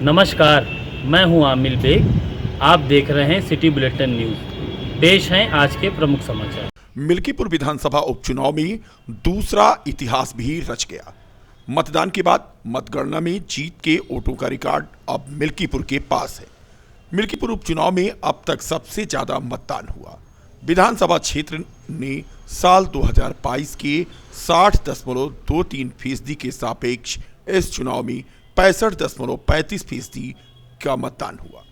नमस्कार, मैं हूं आमिल बेग। आप देख रहे हैं सिटी बुलेटिन न्यूज़। पेश हैं आज के प्रमुख समाचार। मिल्कीपुर विधानसभा उपचुनाव में दूसरा इतिहास भी रच गया। मतदान के बाद मतगणना में जीत के वोटों का रिकॉर्ड अब मिल्कीपुर के पास है। मिल्कीपुर उपचुनाव में अब तक सबसे ज्यादा मतदान हुआ। विधानसभा क्षेत्र ने साल 2022 के 60.23% के सापेक्ष इस चुनाव में 65.35% का मतदान हुआ।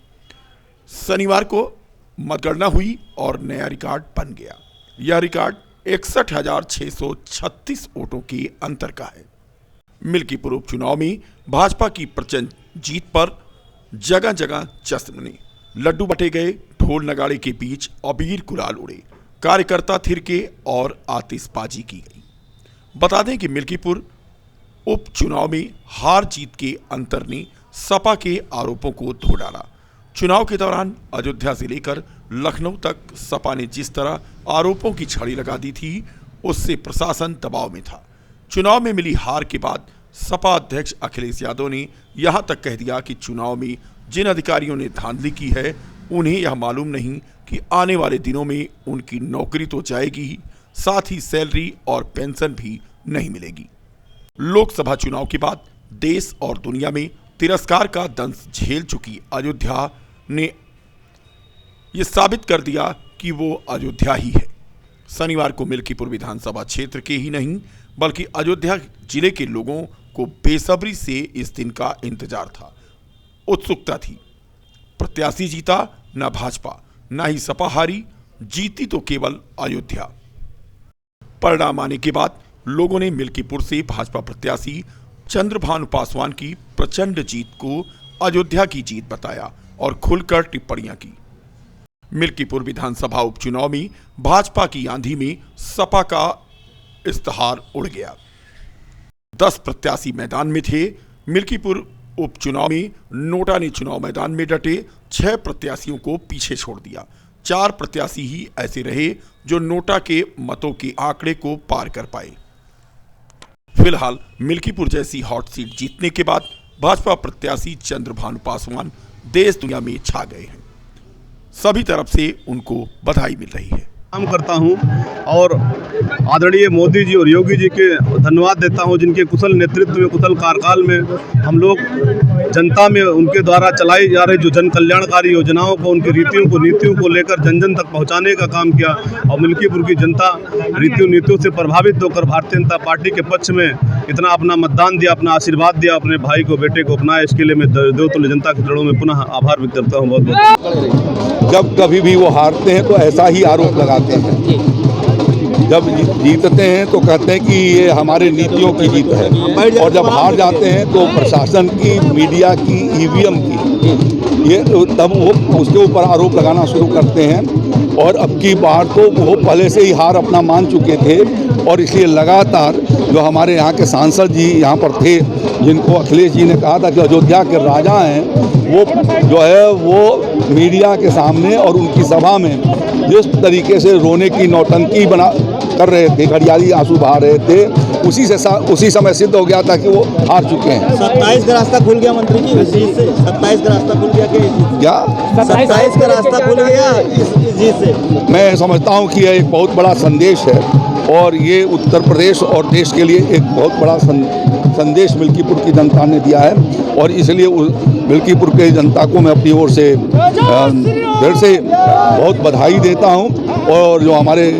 शनिवार को मतगणना हुई और नया रिकॉर्ड बन गया। यह रिकॉर्ड 61,636 वोटों के अंतर का है। मिल्कीपुर उपचुनाव में भाजपा की प्रचंड जीत पर जगह जगह जश्न मने, लड्डू बटे गए, ढोल नगाड़े के बीच अबीर गुलाल उड़े, कार्यकर्ता थिरके और आतिशबाजी की गई। बता दें कि मिल्कीपुर उपचुनाव में हार जीत के अंतर ने सपा के आरोपों को धो डाला। चुनाव के दौरान अयोध्या से लेकर लखनऊ तक सपा ने जिस तरह आरोपों की छड़ी लगा दी थी, उससे प्रशासन दबाव में था। चुनाव में मिली हार के बाद सपा अध्यक्ष अखिलेश यादव ने यहां तक कह दिया कि चुनाव में जिन अधिकारियों ने धांधली की है, उन्हें यह मालूम नहीं कि आने वाले दिनों में उनकी नौकरी तो जाएगी, साथ ही सैलरी और पेंशन भी नहीं मिलेगी। लोकसभा चुनाव के बाद देश और दुनिया में तिरस्कार का दंश झेल चुकी अयोध्या ने यह साबित कर दिया कि वो अयोध्या ही है। शनिवार को मिल्कीपुर विधानसभा क्षेत्र के ही नहीं बल्कि अयोध्या जिले के लोगों को बेसब्री से इस दिन का इंतजार था, उत्सुकता थी। प्रत्याशी जीता, न भाजपा न ही सपा हारी, जीती तो केवल अयोध्या। परिणाम आने के बाद लोगों ने मिल्कीपुर से भाजपा प्रत्याशी चंद्रभानु पासवान की प्रचंड जीत को अयोध्या की जीत बताया और खुलकर टिप्पणियां की। मिल्कीपुर विधानसभा उपचुनाव में भाजपा की आंधी में सपा का इस्तेहार उड़ गया। 10 प्रत्याशी मैदान में थे। मिल्कीपुर उपचुनाव में नोटा ने चुनाव मैदान में डटे 6 प्रत्याशियों को पीछे छोड़ दिया। 4 प्रत्याशी ही ऐसे रहे जो नोटा के मतों के आंकड़े को पार कर पाए। फिलहाल मिल्कीपुर जैसी हॉट सीट जीतने के बाद भाजपा प्रत्याशी चंद्रभानु पासवान देश दुनिया में छा गए हैं। सभी तरफ से उनको बधाई मिल रही है। काम करता हूं और आदरणीय मोदी जी और योगी जी के धन्यवाद देता हूं, जिनके कुशल नेतृत्व में, कुशल कार्यकाल में हम लोग जनता में उनके द्वारा चलाई जा रही जो जन कल्याणकारी योजनाओं को, उनकी नीतियों को लेकर जन जन तक पहुंचाने का काम किया और मिल्कीपुर की जनता नीतियों से प्रभावित होकर भारतीय जनता पार्टी के पक्ष में इतना अपना मतदान दिया, अपना आशीर्वाद दिया, अपने भाई को, बेटे को अपनाया। इसके लिए मैं देवतुल्य जनता के चरणों में पुनः आभार व्यक्त करता हूँ। बहुत बहुत। जब कभी भी वो हारते हैं तो ऐसा ही आरोप लगाते हैं, जब जीतते हैं तो कहते हैं कि ये हमारे नीतियों की जीत है, और जब हार जाते हैं तो प्रशासन की, मीडिया की, ईवीएम की, ये तब वो उसके ऊपर आरोप लगाना शुरू करते हैं। और अब की बार तो वो पहले से ही हार अपना मान चुके थे और इसलिए लगातार जो हमारे यहाँ के सांसद जी यहाँ पर थे, जिनको अखिलेश जी ने कहा था कि अयोध्या के राजा हैं, वो जो है वो मीडिया के सामने और उनकी सभा में जिस तरीके से रोने की नौटंकी कर रहे थे, घड़ियाली आंसू बहा रहे थे, उसी समय सिद्ध हो गया था कि वो हार चुके हैं। 27 का रास्ता खुल गया मंत्री जी, इस जीत से 27 का रास्ता खुल गया क्या? 27 का रास्ता खुल गया इस जीत से। मैं समझता हूँ कि यह एक बहुत बड़ा संदेश है और ये उत्तर प्रदेश और देश के लिए एक बहुत बड़ा संदेश मिल्कीपुर की जनता ने दिया है और इसलिए मिल्कीपुर के जनता को मैं अपनी ओर से फिर से बहुत बधाई देता हूं। और जो हमारे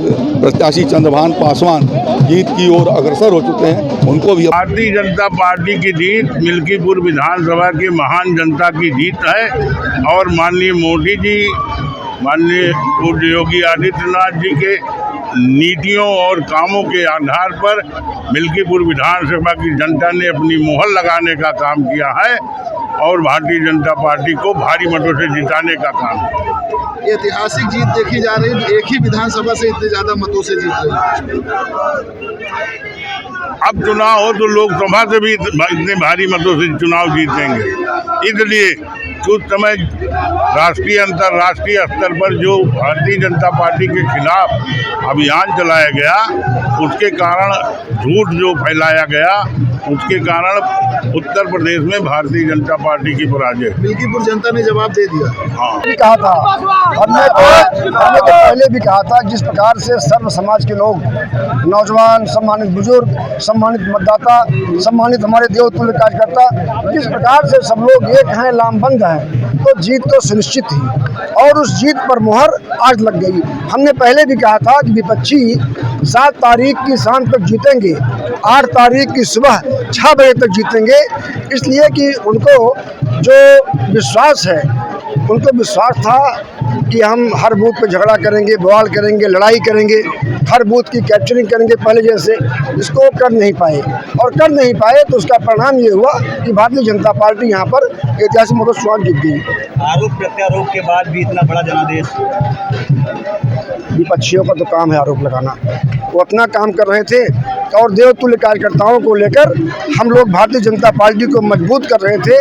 प्रत्याशी चंद्रभानु पासवान जीत की ओर अग्रसर हो चुके हैं, उनको भी। भारतीय जनता पार्टी की जीत मिल्कीपुर विधानसभा की महान जनता की जीत है और माननीय मोदी जी, माननीय पूज्य योगी आदित्यनाथ जी के नीतियों और कामों के आधार पर मिल्कीपुर विधानसभा की जनता ने अपनी मोहर लगाने का काम किया है और भारतीय जनता पार्टी को भारी मतों से जिताने का काम किया। ऐतिहासिक जीत देखी जा रही है, एक ही विधानसभा से इतने ज्यादा मतों से जीत रही है। अब चुनाव हो तो लोकसभा से भी इतने भारी मतों से चुनाव जीतेंगे, इसलिए कुछ समय राष्ट्रीय अंतर्राष्ट्रीय स्तर पर जो भारतीय जनता पार्टी के खिलाफ अभियान चलाया गया, उसके कारण झूठ जो फैलाया गया, उसके कारण उत्तर प्रदेश में भारतीय जनता पार्टी की पराजय। मिल्कीपुर जनता ने जवाब दे दिया। हाँ, कहा था हमने तो पहले भी कहा था, जिस प्रकार से सर्व समाज के लोग, नौजवान, सम्मानित बुजुर्ग, सम्मानित मतदाता, सम्मानित हमारे देवतुल्य कार्यकर्ता, जिस प्रकार से सब लोग एक हैं, लामबंद हैं, तो जीत तो सुनिश्चित थी और उस जीत पर मुहर आज लग गई। हमने पहले भी कहा था कि विपक्षी 7 तारीख की शाम तक जीतेंगे, 8 तारीख की सुबह 6 बजे तक जीतेंगे, इसलिए कि उनको जो विश्वास है, उनको विश्वास था कि हम हर बूथ पर झगड़ा करेंगे, बवाल करेंगे, लड़ाई करेंगे, हर बूथ की कैप्चरिंग करेंगे पहले जैसे। इसको कर नहीं पाए और कर नहीं पाए तो उसका परिणाम ये हुआ कि भारतीय जनता पार्टी यहाँ पर ऐतिहासिक मतों से चुनाव जीत गई। आरोप प्रत्यारोप के बाद भी इतना बड़ा जनादेश। विपक्षियों का तो काम है आरोप लगाना, वो अपना काम कर रहे थे और देवतुल्य कार्यकर्ताओं को लेकर हम लोग भारतीय जनता पार्टी को मजबूत कर रहे थे,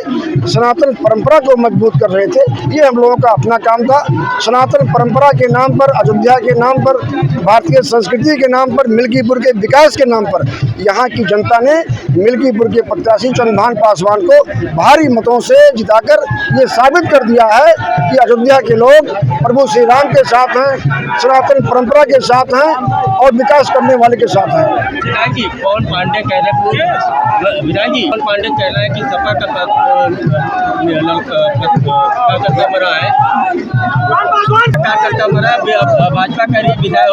सनातन परंपरा को मजबूत कर रहे थे। ये हम लोगों का अपना काम था। सनातन परंपरा के नाम पर, अयोध्या के नाम पर, भारतीय संस्कृति के नाम पर, मिल्कीपुर के विकास के नाम पर यहाँ की जनता ने मिल्कीपुर के प्रत्याशी चंद्रभान पासवान को भारी मतों से जिताकर ये साबित कर दिया है कि अयोध्या के लोग प्रभु श्री राम के साथ हैं, सनातन परंपरा के साथ हैं और विकास करने वाले के साथ हैं। विधायक जी, पवन पांडे कह रहे हैं कि सपा का कार्यकर्ता मरा है, भाजपा का विधायक।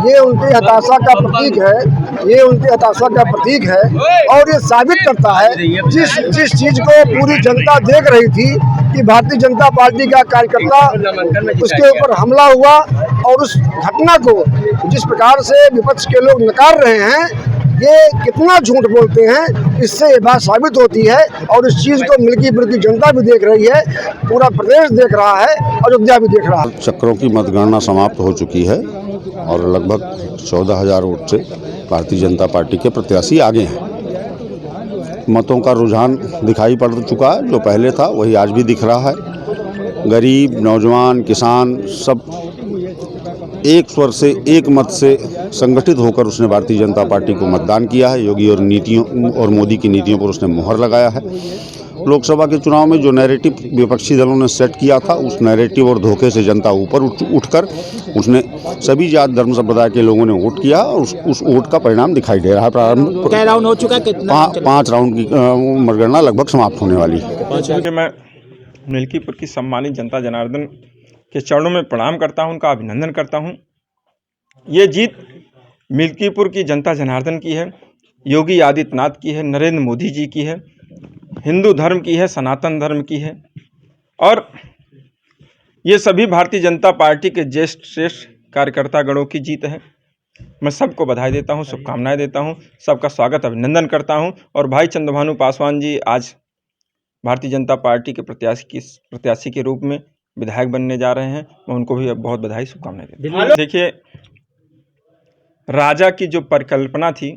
ये उनकी हताशा का प्रतीक है, ये उनकी हताशा का प्रतीक है और ये साबित करता है जिस चीज को पूरी जनता देख रही थी कि भारतीय जनता पार्टी का कार्यकर्ता, उसके ऊपर हमला हुआ और उस घटना को जिस प्रकार से विपक्ष के लोग नकार रहे हैं, ये कितना झूठ बोलते हैं, इससे ये बात साबित होती है। और इस चीज़ को मिल्कीपुर की जनता भी देख रही है, पूरा प्रदेश देख रहा है, अयोध्या भी देख रहा है। चक्रों की मतगणना समाप्त हो चुकी है और लगभग 14,000 वोट से भारतीय जनता पार्टी के प्रत्याशी आगे हैं। मतों का रुझान दिखाई पड़ चुका है, जो पहले था वही आज भी दिख रहा है। गरीब, नौजवान, किसान सब एक स्वर से, एक मत से संगठित होकर उसने भारतीय जनता पार्टी को मतदान किया है। योगी और नीतियों और मोदी की नीतियों पर उसने मुहर लगाया है। लोकसभा के चुनाव में जो नैरेटिव विपक्षी दलों ने सेट किया था, उस नैरेटिव और धोखे से जनता ऊपर उठकर उसने सभी जात धर्म संप्रदाय के लोगों ने वोट किया और उस वोट का परिणाम दिखाई दे रहा है। प्रारंभ क्या राउंड हो चुका है? कितना? 5 राउंड की मतगणना लगभग समाप्त होने वाली है। मैं मिल्कीपुर की सम्मानित जनता जनार्दन के चरणों में प्रणाम करता हूं, उनका अभिनंदन करता हूं। ये जीत मिल्कीपुर की जनता जनार्दन की है, योगी आदित्यनाथ की है, नरेंद्र मोदी जी की है, हिंदू धर्म की है, सनातन धर्म की है और ये सभी भारतीय जनता पार्टी के ज्येष्ठ श्रेष्ठ कार्यकर्ता गणों की जीत है। मैं सबको बधाई देता हूं, शुभकामनाएं देता हूं, सबका स्वागत अभिनंदन करता हूं। और भाई चंद्रभानु पासवान जी आज भारतीय जनता पार्टी के प्रत्याशी के रूप में विधायक बनने जा रहे हैं। मैं उनको भी बहुत बधाई, शुभकामनाएं देता हूं। देखिए, राजा की जो परिकल्पना थी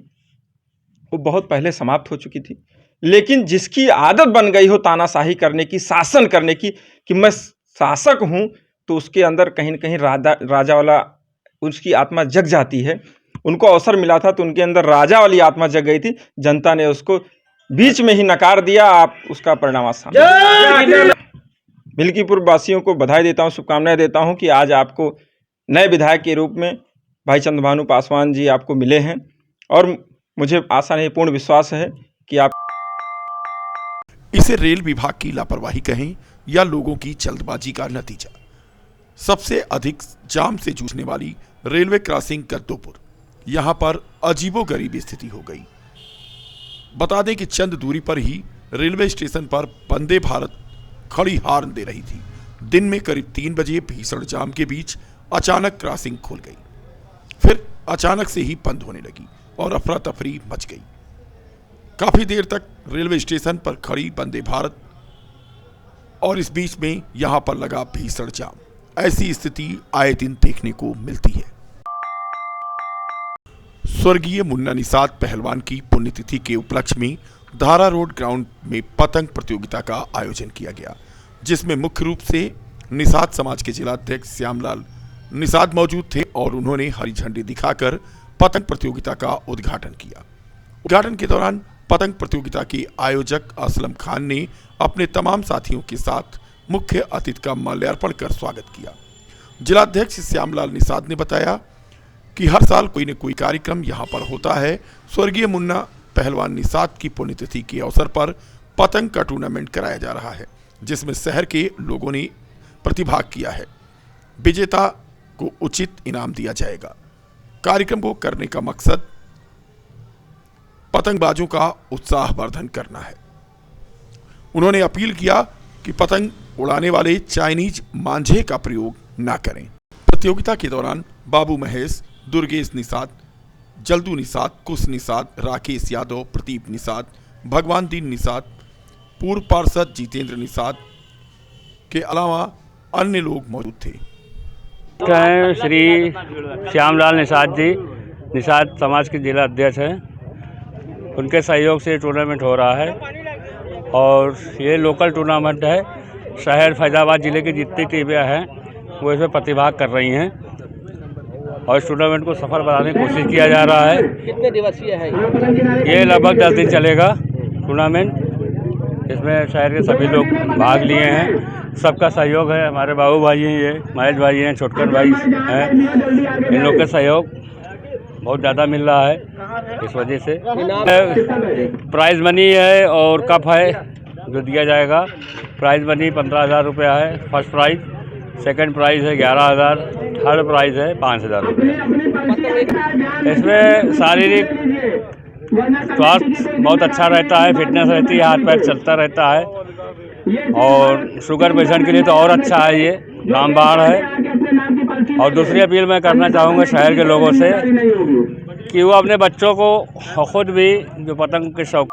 वो बहुत पहले समाप्त हो चुकी थी, लेकिन जिसकी आदत बन गई हो तानाशाही करने की, शासन करने की, कि मैं शासक हूं, तो उसके अंदर कहीं न कहीं राजा वाला उसकी आत्मा जग जाती है। उनको अवसर मिला था तो उनके अंदर राजा वाली आत्मा जग गई थी, जनता ने उसको बीच में ही नकार दिया। आप उसका परिणाम आज सामने। मिल्कीपुर वासियों को बधाई देता हूं, शुभकामनाएं देता हूं कि आज आपको नए विधायक के रूप में भाई चंद्रभानु पासवान जी आपको मिले हैं और मुझे आशा नहीं, पूर्ण विश्वास है कि आप इसे रेल विभाग की लापरवाही कहें या लोगों की जल्दबाजी का नतीजा। सबसे अधिक जाम से जूझने वाली रेलवे क्रॉसिंग गद्दोपुर, यहां पर अजीबोगरीब स्थिति हो गई। बता दें कि चंद दूरी पर ही रेलवे स्टेशन पर वंदे भारत खड़ी हार्न दे रही थी। दिन में करीब 3 बजे भीषण जाम के बीच अचानक क्रॉसिंग खुल गई, फिर अचानक से ही बंद होने लगी और अफरा तफरी मच गई। काफी देर तक रेलवे स्टेशन पर खड़ी वंदे भारत और इस बीच में यहां पर लगा भीषण जाम। ऐसी स्थिति आए दिन देखने को मिलती है। स्वर्गीय मुन्ना निषाद पहलवान की पुण्यतिथि के उपलक्ष्य में धारा रोड ग्राउंड में पतंग प्रतियोगिता का आयोजन किया गया। जिसमें मुख्य रूप से निषाद समाज के जिलाध्यक्ष श्यामलाल निषाद मौजूद थे और उन्होंने हरी झंडी दिखाकर पतंग प्रतियोगिता का उद्घाटन किया। उद्घाटन के दौरान पतंग प्रतियोगिता के आयोजक असलम खान ने अपने तमाम साथियों के साथ मुख्य अतिथि का माल्यार्पण कर स्वागत किया। जिलाध्यक्ष श्यामलाल निषाद ने बताया कि हर साल कोई न कोई कार्यक्रम यहाँ पर होता है। स्वर्गीय मुन्ना पहलवान निषाद की पुण्यतिथि के अवसर पर पतंग का टूर्नामेंट कराया जा रहा है, जिसमें शहर के लोगों ने प्रतिभाग किया है। विजेता को उचित इनाम दिया जाएगा। कार्यक्रम को करने का मकसद पतंगबाजों का उत्साहवर्धन करना है। उन्होंने अपील किया कि पतंग उड़ाने वाले चाइनीज मांझे का प्रयोग न करें। प्रतियोगिता के दौरान बाबू महेश, दुर्गेश निषाद, जल्दू निषाद, कुश निषाद, राकेश यादव, प्रदीप निषाद, भगवान दीन निषाद, पूर्व पार्षद जितेंद्र निषाद के अलावा अन्य लोग मौजूद थे। श्री श्यामलाल निषाद जी निषाद समाज के जिला अध्यक्ष हैं। उनके सहयोग से टूर्नामेंट हो रहा है और ये लोकल टूर्नामेंट है। शहर फैजाबाद जिले की जितनी टीमें हैं वो इसमें प्रतिभाग कर रही हैं और इस टूर्नामेंट को सफल बनाने की कोशिश किया जा रहा है। कितने दिवसीय है ये लगभग 10 दिन चलेगा टूर्नामेंट। इसमें शहर के सभी लोग भाग लिए हैं। सबका सहयोग है। हमारे बाबू भाई हैं, ये महेश भाई हैं, छोटकर भाई हैं। इन लोग का सहयोग बहुत ज़्यादा मिल रहा है। इस वजह से प्राइज़ मनी है और कप है जो दिया जाएगा। प्राइज़ मनी 15,000 रुपया है फर्स्ट प्राइज़, सेकंड प्राइज़ है 11,000, थर्ड प्राइज़ है 5,000 रुपये। इसमें शारीरिक स्वास्थ्य बहुत अच्छा रहता है, फिटनेस रहती है, हाथ पैर चलता रहता है और शुगर पेशेंट के लिए तो और अच्छा है। ये रामबाण है। और दूसरी अपील मैं करना चाहूँगा शहर के लोगों से कि वो अपने बच्चों को खुद भी जो पतंग के शौक